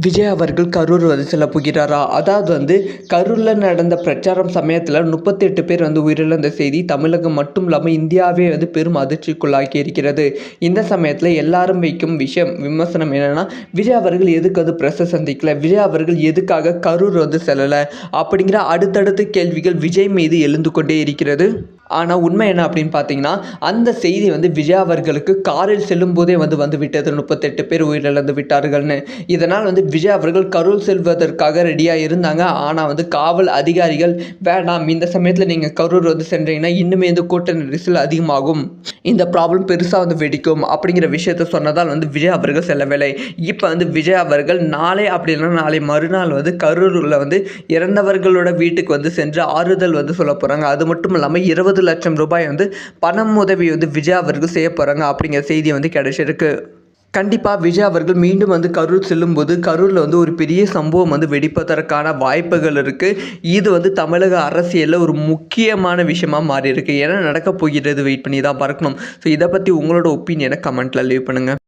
விஜய் அவர்கள் கரூர் வந்து செல்ல போகிறாரா? அதாவது வந்து கரூரில் நடந்த பிரச்சாரம் சமயத்தில் 38 பேர் வந்து உயிரிழந்த செய்தி தமிழகம் மட்டும் இல்லாமல் இந்தியாவே வந்து பெரும் அதிர்ச்சிக்குள்ளாக்கி இருக்கிறது. இந்த சமயத்தில் எல்லாரும் வைக்கும் விமர்சனம் என்னன்னா, விஜய் அவர்கள் எதுக்கு வந்து பிரஸ்ஸை சந்திக்கல, விஜய் அவர்கள் எதுக்காக கரூர் வந்து செல்லலை அப்படிங்கிற அடுத்தடுத்த கேள்விகள் விஜய் மீது எழுந்து கொண்டே இருக்கிறது. ஆனால் உண்மை என்ன அப்படின்னு பார்த்தீங்கன்னா, அந்த செய்தி வந்து விஜய் அவர்களுக்கு காரில் செல்லும்போதே வந்து விட்டது 38 பேர் உயிரிழந்து விட்டார்கள்னு. இதனால் வந்து விஜய் அவர்கள் கரூர் செல்வதற்காக ரெடியாக இருந்தாங்க. ஆனால் வந்து காவல் அதிகாரிகள் வேண்டாம், இந்த சமயத்தில் நீங்கள் கரூர் வந்து சென்றீங்கன்னா இன்னுமே வந்து கூட்ட நெரிசல் அதிகமாகும், இந்த ப்ராப்ளம் பெருசாக வந்து வெடிக்கும் அப்படிங்கிற விஷயத்த சொன்னதால் வந்து விஜய் அவர்கள் செல்லவில்லை. இப்போ வந்து விஜய் அவர்கள் நாளை அப்படி இல்லைன்னா நாளை மறுநாள் வந்து கரூரில் வந்து இறந்தவர்களோட வீட்டுக்கு வந்து சென்று ஆறுதல் வந்து சொல்ல போகிறாங்க. அது மட்டும் இல்லாமல் 20 லட்சம் ரூபாய் வந்து பணம் உதவி வந்து விஜய் அவர்கள் செய்ய போகிறாங்க அப்படிங்கிற செய்தி வந்து கிடைச்சிருக்கு. கண்டிப்பாக விஜய் அவர்கள் மீண்டும் வந்து கரூர் செல்லும்போது கரூரில் வந்து ஒரு பெரிய சம்பவம் வந்து வெடிப்பதற்கான வாய்ப்புகள் இருக்குது. இது வந்து தமிழக அரசியலில் ஒரு முக்கியமான விஷயமாக மாறி இருக்குது. ஏன்னா நடக்க போகிறது, வெயிட் பண்ணி தான் பார்க்கணும். ஸோ இதை பற்றி உங்களோட ஒப்பீனியனை கமெண்ட்டில் லீவ் பண்ணுங்கள்.